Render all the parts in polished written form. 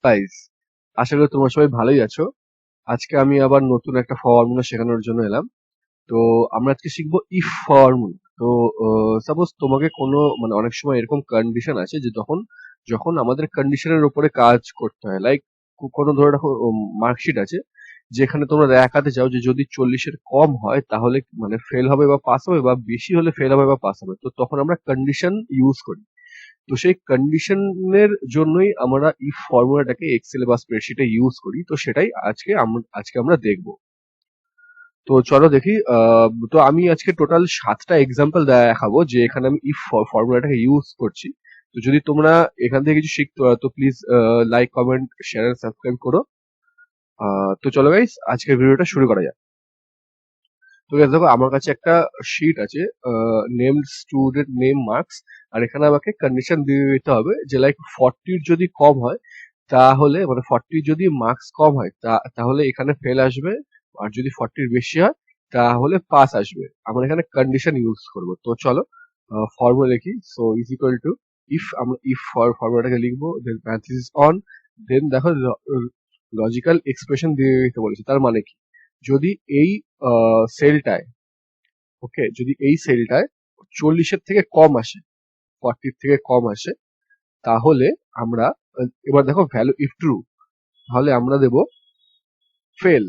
Guys, আশা করি তোমরা সবাই ভালোই আছো। আজকে আমি আবার নতুন একটা ফর্মুলা শেখানোর জন্য এলাম। তো আমরা আজকে শিখবো ইফ ফর্মুলা। তো সাপোজ তোমাকে কোনো মানে অনেক সময় এরকম কন্ডিশন আছে যে যখন যখন আমাদের কন্ডিশনের উপরে কাজ করতে হয়, লাইক কোনো ধরে রাখো মার্কশিট আছে যেখানে তোমরা দেখাতে চাও যে যদি 40-এর কম হয় তাহলে মানে ফেল হবে বা পাস হবে, বা বেশি হলে ফেল হবে বা পাস হবে। তো তখন আমরা কন্ডিশন ইউজ করি। তো সেই কন্ডিশনের জন্যই আমরা ইফ ফর্মুলাটাকে এক্সেল বা স্প্রেডশিটে ইউজ করি। তো সেটাই আজকে আমরা দেখবো। তো চলো দেখি। তো আমি আজকে টোটাল 7টা এক্সাম্পল দেখাবো যে এখানে আমি ইফ ফর্মুলাটাকে ইউজ করছি। তো যদি তোমরা এখান থেকে কিছু শিখতে হয় তো please like, comment, share and subscribe করো। তো চলো গাইস, আজকের ভিডিওটা শুরু করা যাক। তো guys দেখো, আমার কাছে একটা শিট আছে, নেম স্টুডেন্ট নেম মার্কস। আর এখানে আমাকে কন্ডিশন দিয়ে দিতে হবে যে লাইক 40 যদি কম হয় তাহলে মানে 40 যদি মার্কস কম হয় তাহলে এখানে ফেল আসবে। আর যদি 40 বেশি হয় তাহলে পাস আসবে। আমরা এখানে কন্ডিশন ইউজ করব। তো চলো ফর্মুলা লিখি। So is equal to if, আমরা ইফ ফর্মুলাটাকে লিখবো, দেন প্যারেনথেসিস অন, দেন দেখো লজিক্যাল এক্সপ্রেশন দিয়ে দিতে বলেছে। তার মানে কি, যদি এই সেলটায়, ওকে, যদি এই সেলটায় 40-এর থেকে কম আসে, 40 থেকে কম আসে, তাহলে আমরা এবার দেখো ভ্যালু ইফ ট্রু, তাহলে আমরা দেব ফেল।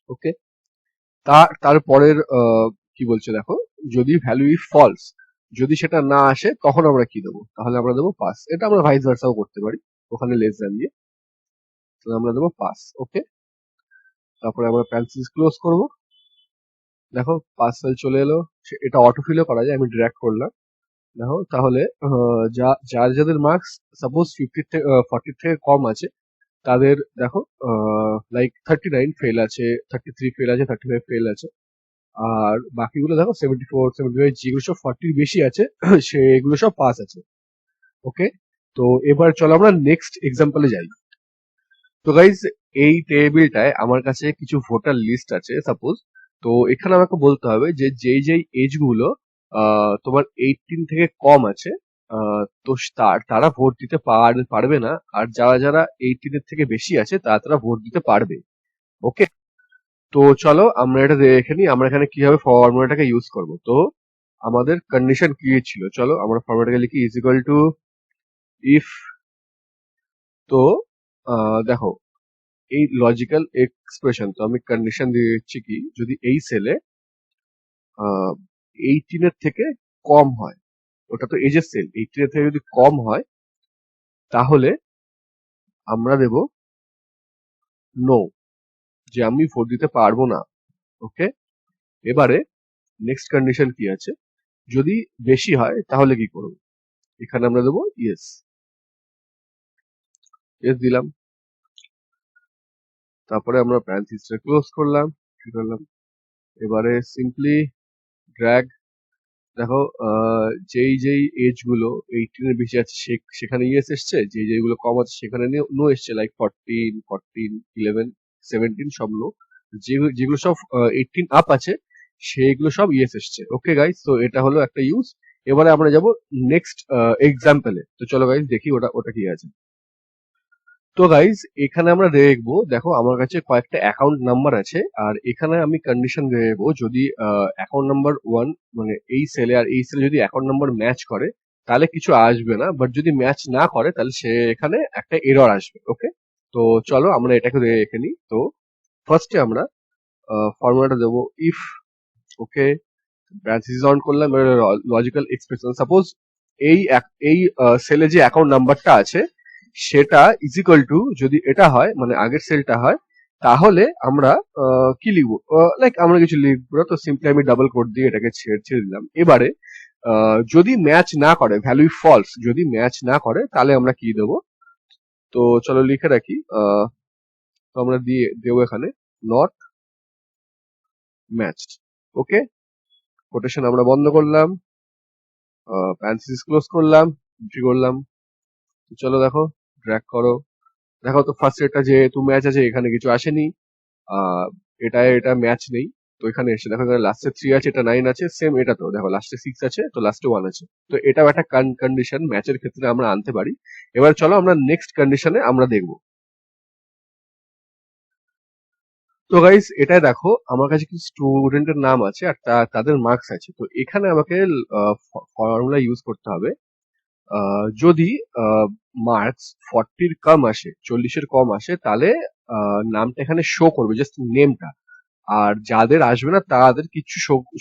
ওকে, তারপরের কি বলছে দেখো, যদি ভ্যালু ইফ ফলস, যদি সেটা না আসে তখন আমরা কি দেবো, তাহলে আমরা দেবো পাস। এটা আমরা ভাইস ভার্সাও করতে পারি, ওখানে লেস দ্যান দিয়ে। তাহলে আমরা দেবো পাস। ওকে, তারপরে আমরা প্যারেনথেসিস ক্লোজ করব। দেখো পাস ফেল চলে এলো। এটা অটো ফিলও করা যায়, আমি ড্র্যাগ করলাম। দেখো তাহলে যার যাদের মার্কস সাপোজ 50 থেকে 40 থেকে কম আছে তাদের দেখো লাইক 39 ফেল আছে, 33 ফেল আছে, 35 ফেল আছে। আর বাকিগুলো দেখো 74, 75, যেগুলো সব 40 বেশি আছে সেগুলো সব পাস আছে। ওকে, তো এবার চলো আমরা নেক্সট এক্সাম্পলে যাই। তো গাইজ, এই টেবিলটায় আমার কাছে কিছু ভোটার লিস্ট আছে সাপোজ। তো এখানে আমাকে বলতে হবে যে যেই যেই এজ গুলো তোমার 18 থেকে কম আছে, তো তারা ভোট দিতে পারবে না। আর যারা যারা 18 এর থেকে বেশি আছে তারা তারা ভোট দিতে পারবে। ওকে, তো চলো আমরা এটা দেখে নিই আমরা এখানে কিভাবে ফর্মুলাটাকে ইউজ করব। তো আমাদের কন্ডিশন কি ছিল, চলো আমরা ফর্মুলাটাকে লিখি। ইজ ইকুয়াল টু ইফ, তো দেখো এই লজিক্যাল এক্সপ্রেশন, তো আমি কন্ডিশন দিয়ে দিচ্ছি কি, যদি এই সেলে 18 এর থেকে কম হয়, ওটা তো এজের সেল, 18 এর থেকে যদি কম হয় তাহলে আমরা দেব নো, যে আমি ভোট দিতে পারবো না। ওকে, এবারে নেক্সট কন্ডিশন কি আছে, যদি বেশি হয় তাহলে কি করব, এখানে আমরা দেবো ইয়েস। ইয়েস দিলাম। তারপরে আমরা প্যারেনথেসিসটা ক্লোজ করলাম, কি করলাম, এবারে সিম্পলি ড্র্যাগ। দেখো যেই যেই এজ গুলো 18 এর বেশি আছে সেখানে ইয়েস এসছে, যেই যেগুলো কম আছে সেখানে নো এসছে, লাইক 14, 11, 17 সব নো। যেগুলো সব 18 আপ আছে সেইগুলো সব ইয়েস এসছে। ওকে গাইস, তো এটা হলো একটা ইউজ। এবারে আমরা যাব নেক্সট এক্সাম্পলে। তো চলো গাইস দেখি ওটা ওটা কি আছে। তো গাইজ এখানে আমরা দেখবো, দেখো আমার কাছে কয়েকটা অ্যাকাউন্ট নাম্বার আছে। আর এখানে আমি কন্ডিশন দেবো, যদি অ্যাকাউন্ট নাম্বার 1 মানে এই সেলে আর এই সেলে যদি অ্যাকাউন্ট নাম্বার ম্যাচ করে তাহলে কিছু আসবে না, বাট যদি ম্যাচ না করে তাহলে সেখানে একটা এরর আসবে। ওকে, তো চলো আমরা এটাকে দেখে নিই। তো ফার্স্টে আমরা ফর্মুলাটা দেবো ইফ। ওকে, প্যারেনথেসিস অন করলাম, লজিক্যাল এক্সপ্রেশন। সাপোজ এই সেলে যে অ্যাকাউন্ট নাম্বারটা আছে সেটা ইজ ইকুয়াল টু, যদি এটা হয় মানে আগের সেলটা হয়, তাহলে আমরা কি লিখবো, লাইক আমরা কিছু লিখবো না। তো সিম্পলি আমি ডাবল কোড দিয়ে এটাকে ছেড়ে ছেড়ে দিলাম। এবারে যদি ম্যাচ না করে, ভ্যালু ফলস, যদি ম্যাচ না করে তাহলে আমরা কি দেবো। তো চলো লিখে রাখি। তো আমরা দিয়ে দেবো এখানে নট ম্যাচ। ওকে, কোটেশন আমরা বন্ধ করলাম, প্যারেনথেসিস ক্লোজ করলাম, এন্ট্রি করলাম। তো চলো দেখো, ড্র্যাগ করো। দেখো তো ফার্স্ট এটা যেহেতু ম্যাচ আছে এখানে কিছু আসেনি, আহ এটা ম্যাচ নেই। তো এখানে এসে দেখো এখানে লাস্টে 3 আছে, এটা 9 আছে, সেম এটা তো দেখো লাস্টে 6 আছে, তো লাস্টে 1 আছে। তো এটাও একটা কন্ডিশন ম্যাচের ক্ষেত্রে আমরা আনতে পারি। এবার চলো আমরা নেক্সট কন্ডিশনে আমরা দেখব। তো গাইস এটাই দেখো আমার কাছে কিছু স্টুডেন্টের নাম আছে আর তাদের মার্কস আছে। তো এখানে আমাকে ফর্মুলা ইউজ করতে হবে। যদি মার্কস 40 কম আসে, 40 কম আসে, তাহলে নামটা এখানে শো করবে, জাস্ট নেমটা। আর যাদের আসবে না তাদের কিছু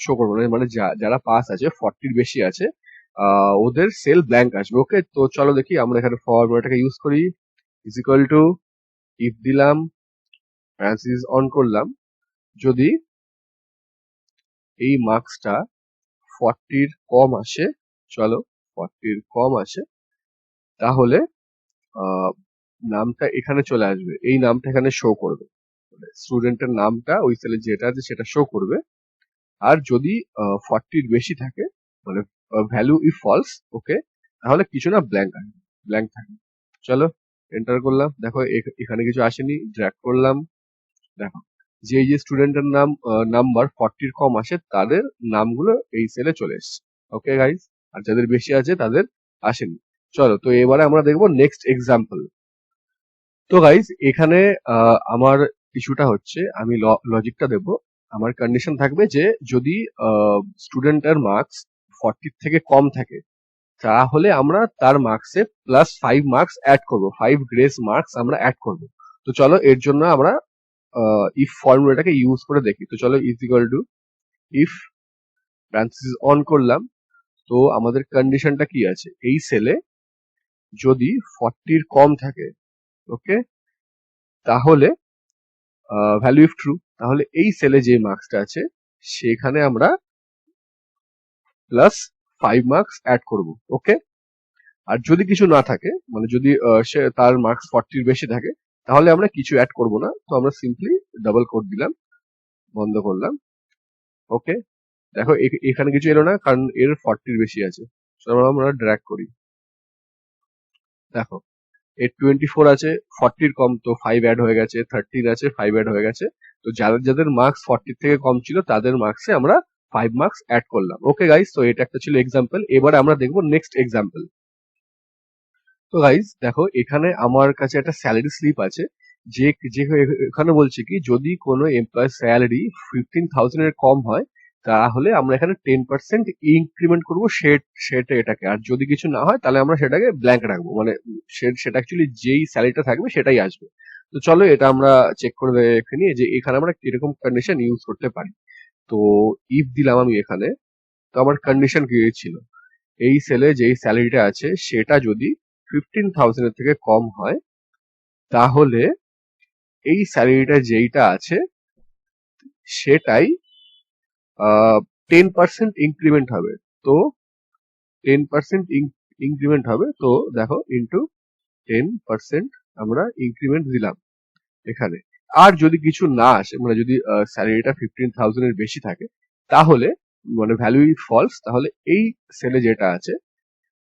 শো করবে না, মানে যারা পাস আছে 40 বেশি আছে, ওদের সেল ব্ল্যাঙ্ক আসবে। ওকে, তো চলো দেখি আমরা এখানে ফর্মুলাটাকে ইউজ করি। ইজ ইকুয়াল টু, ইফ দিলাম, প্যারেন্থেসিস অন করলাম, যদি এই মার্কসটা 40 কম আসে, চলো 40 কম আসে, তাহলে আহ, নামটা এখানে চলে আসবে, এই নামটা এখানে শো করবে, স্টুডেন্টের নামটা ওই সেলে যেটা আছে সেটা শো করবে। আর যদি 40 বেশি থাকে, মানে ভ্যালু ইফ ফলস, ওকে, তাহলে কিছু না, ব্ল্যাঙ্ক আসবে, ব্ল্যাঙ্ক থাকবে। চলো এন্টার করলাম, দেখো এখানে কিছু আসেনি, ড্র্যাগ করলাম, দেখো যে স্টুডেন্টের নাম্বার 40 কম আসে তাদের নামগুলো এই সেলে চলে এসছে। ওকে গাইজ, আর যাদের বেশি আছে তাদের আসেনি। চলো তো এবারে আমরা দেখবো নেক্সট এক্সাম্পল। তো গাইজ এখানে আমার ইস্যুটা হচ্ছে, আমি লজিকটা দেবো। আমার কন্ডিশন থাকবে যে যদি স্টুডেন্টের মার্কস 40 থেকে কম থাকে, তাহলে আমরা তার মার্কসে +5 মার্কস অ্যাড করবো, 5 গ্রেস মার্কস আমরা অ্যাড করবো। তো চলো এর জন্য আমরা ইফ ফর্মুলাটাকে ইউজ করে দেখি। তো চলো is equal to, if parenthesis on করলাম, তো আমাদের কন্ডিশনটা কি আছে, এই সেলে যদি 40 কম থাকে, ওকে, তাহলে ভ্যালু ইফ ট্রু, তাহলে এই সেলে যে মার্কসটা আছে সেখানে আমরা +5 মার্কস অ্যাড করব। ওকে, আর যদি কিছু না থাকে, মানে যদি সে তার মার্কস 40 বেশি থাকে, তাহলে আমরা কিছু অ্যাড করব না, তো আমরা সিম্পলি ডাবল কোট দিলাম, বন্ধ করলাম। ওকে, দেখো এখানে কিছু এলো না কারণ এর 40 বেশি আছে। চলো আমরা ড্র্যাগ করি, দেখো এর 24 আছে, 40 কম, তো 5 অ্যাড হয়ে গেছে, 13 আছে, 5 অ্যাড হয়ে গেছে। তো যাদের যাদের মার্কস 40 থেকে কম ছিল তাদের মার্কসে আমরা 5 মার্কস অ্যাড করলাম। ওকে গাইস, তো এটা একটা ছিল এক্সাম্পল। এবারে আমরা দেখবো নেক্সট এক্সাম্পল। তো গাইস দেখো এখানে আমার কাছে একটা স্যালারি স্লিপ আছে, যে যে এখানে বলছে কি যদি কোনো এমপ্লয়ের স্যালারি 15,000 এর কম হয়, তাহলে আমরা এখানে 10% ইনক্রিমেন্ট করবো সেটা এটাকে, আর যদি কিছু না হয় তাহলে আমরা সেটাকে ব্ল্যাঙ্ক রাখবো, মানে সেটা অ্যাকচুয়ালি যেই স্যালারিটা থাকবে সেটাই আসবে। তো চলো এটা আমরা চেক করে দেখে নিই যে এখানে আমরা কিরকম কন্ডিশন ইউজ করতে পারি। তো ইফ দিলাম আমি এখানে, তো আমার কন্ডিশন কি ছিল, এই সেলে যেই স্যালারিটা আছে সেটা যদি 15,000 এর থেকে কম হয়, তাহলে এই স্যালারিটা যেইটা আছে সেটাই 10% ইনক্রিমেন্ট হবে। তো 10% ইনক্রিমেন্ট হবে, তো দেখো ইন্টু 10% আমরা ইনক্রিমেন্ট দিলাম এখানে। আর যদি কিছু না আসে, মানে যদি স্যালারিটা 15,000 এর বেশি থাকে, তাহলে মানে ভ্যালু ইজ ফলস, তাহলে এই সেলে যেটা আছে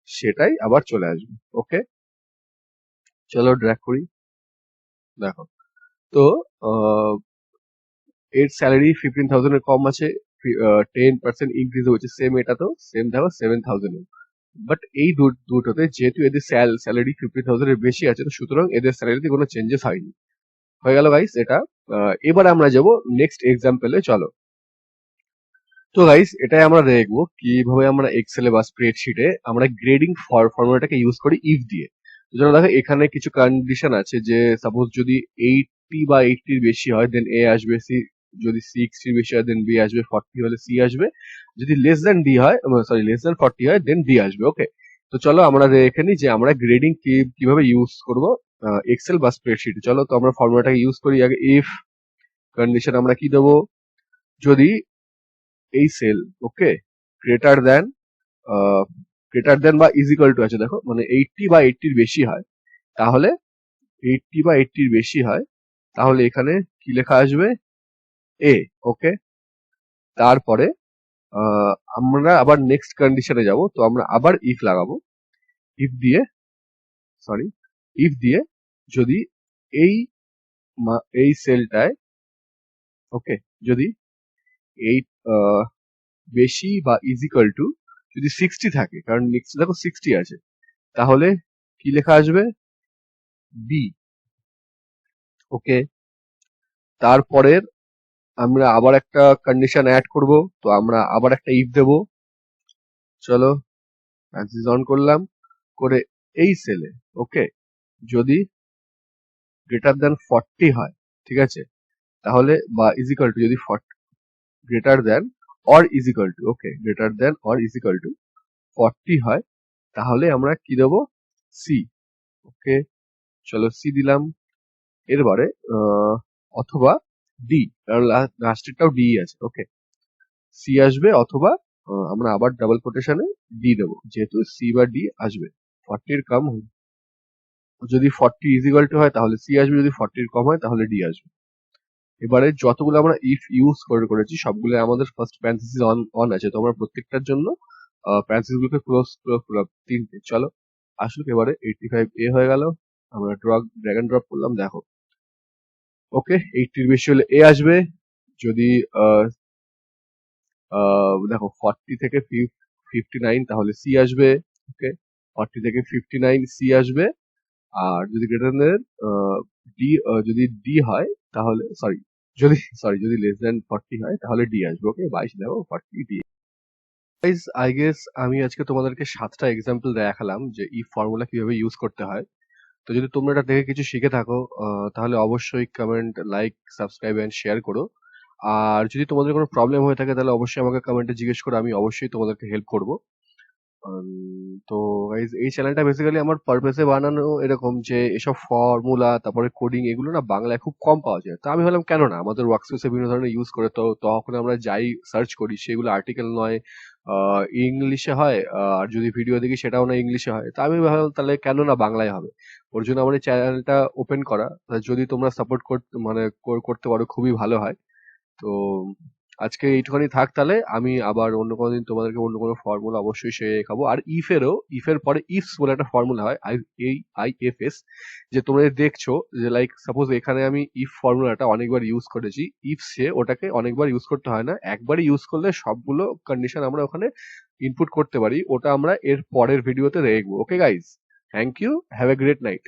সেটাই আবার চলে আসবে। ওকে, চলো ড্র্যাগ করি, দেখো তো এর স্যালারি 15,000 এর কম আছে, 10% ইনক্রিজ হয়েছে, সেম এটা তো সেম দেখো 7,000 এর। বাট এই দুটোতে যেহেতু এদের স্যালারি 15,000 এর বেশি আছে, তো সুতরাং এদের স্যালারিতে কোনো চেঞ্জেস হয়নি। হয়ে গেল গাইস এটা। এবার আমরা যাব নেক্সট এক্সাম্পলে, চলো। তো গাইস এটাই আমরা দেখবো কিভাবে আমরা এক্সেলে বা স্প্রেডশিটে আমরা গ্রেডিং ফর্মুলাটাকে ইউজ করি ইফ দিয়ে। তো চলো দেখো এখানে কিছু কন্ডিশন আছে, যে সাপোজ যদি 80 বা 80 এর বেশি হয় দেন এ আসবে, সি যদি 60 এর বেশি হয় দেন বি আসবে, 40 হলে সি আসবে, যদি লেস দেন ডি হয়, সরি লেস দেন 40 হয় দেন ডি আসবে। ওকে, তো চলো আমরা দেখে নিই যে আমরা গ্রেডিং কিভাবে ইউজ করব এক্সেল বা স্প্রেডশিট। চলো তো আমরা ফর্মুলাটাকে ইউজ করি আগে। ইফ কন্ডিশন আমরা কি দেবো, যদি এই সেল, ওকে, গ্রেটার দেন বা ইজ ইকুয়াল টু আছে, দেখো মানে 80 বা 80 এর বেশি হয়, তাহলে 80 বা 80 এর বেশি হয়, তাহলে এখানে কি লেখা আসবে, এ। ওকে, তারপরে আমরা আবার নেক্সট কন্ডিশনে যাব, তো আমরা আবার ইফ লাগাবো, ইফ দিয়ে, সরি, ইফ দিয়ে যদি এই এই সেলটায়, ওকে, যদি 8 বেশি বা ইজিক্যাল টু যদি 60 থাকে, কারণ নেক্সট দেখো 60 আছে, তাহলে কি লেখা আসবে? বি। ওকে, তারপরের আমরা আবার একটা কন্ডিশন অ্যাড করব। তো আমরা আবার একটা ইফ দেব। চলো অ্যাক্সিস অন করলাম, করে এই সেলে ওকে যদি গ্রেটার দেন 40 হয়, ঠিক আছে, তাহলে বা ইজিক্যাল টু যদি greater than or equal to, okay, greater than or equal to 40 হয়, তাহলে আমরা কি দেবো? সি। ওকে, চলো সি দিলাম। এরপরে অথবা ডি, কারণ লাস্টেরটাও ডি আছে। ওকে, সি আসবে, অথবা আমরা আবার ডাবল কোটেশনে ডি দেবো, যেহেতু সি বা ডি আসবে। 40 কম যদি 40 ইজিক্যাল টু হয় তাহলে সি আসবে, যদি 40 কম হয় তাহলে ডি আসবে। এবারে যতগুলো আমরা ইফ ইউজ করেছি সবগুলো আমাদের ফার্স্ট প্যারেনথেসিস অন অন আছে, তো আমরা প্রত্যেকটার জন্য প্যারেনথেসিস গুলোকে ক্লোজ করলাম, তিনটে। চলো আসলে এবারে 85 এ হয়ে গেল, আমরা ড্র্যাগ এন্ড ড্রপ করলাম, দেখো ওকে 80 এর বেশি হলে এ আসবে, যদি দেখো 40 থেকে 59 তাহলে সি আসবে। ওকে, 40 থেকে 59 সি আসবে। আর যদি গ্রেটার দেন ডি, যদি ডি হয় তাহলে যদি লেস দেন 40 হয় তাহলে ডি আসবে। ওকে, 22 দেখো 40 ডি। গাইস, আই গেস আমি আজকে তোমাদেরকে 7টা এক্সাম্পল দেখালাম যে ইফ ফর্মুলা কিভাবে ইউজ করতে হয়। তো যদি তোমরা এটা দেখে কিছু শিখে থাকো, তাহলে অবশ্যই comment, like, subscribe and share করো। আর যদি তোমাদের কোনো প্রবলেম হয়ে থাকে তাহলে অবশ্যই আমাকে কমেন্টে জিজ্ঞেস করো, আমি অবশ্যই তোমাদেরকে হেল্প করবো। তো গাইজ এই চ্যানেলটা বেসিক্যালি আমার পারপাসে বানানো, এরকম যে এসব ফর্মুলা তারপরে কোডিং এগুলো না বাংলায় খুব কম পাওয়া যায়। তো আমি ভাবলাম কেন না আমাদের ওয়ার্কস্পেসে বিভিন্ন ধরনের ইউজ করে, তো তখন আমরা যাই সার্চ করি সেগুলো আর্টিকেল নয়, ইংলিশে হয়, আর যদি ভিডিও দেখি সেটাও না ইংলিশে হয়। তো আমি ভাবলাম তাহলে কেন না বাংলায় হবে। ওর জন্য আমার এই চ্যানেলটা ওপেন করা। তা যদি তোমরা সাপোর্ট করতে মানে করতে পারো খুবই ভালো হয়। তো আজকে এইটুখানি থাক, তাহলে আমি আবার অন্য কোনো দিন তোমাদেরকে অন্য কোনো ফর্মুলা অবশ্যই শেখাবো। আর ইফের পরে ইফস বলে একটা ফর্মুলা হয়, IFS, যে তোমরা যে দেখছো, যে লাইক সাপোজ এখানে আমি ইফ ফর্মুলাটা অনেকবার ইউজ করেছি, ইফসে ওটাকে অনেকবার ইউজ করতে হয় না, একবারই ইউজ করলে সবগুলো কন্ডিশন আমরা ওখানে ইনপুট করতে পারি। ওটা আমরা এর পরের ভিডিওতে দেখবো। Okay guys, thank you, have a great night.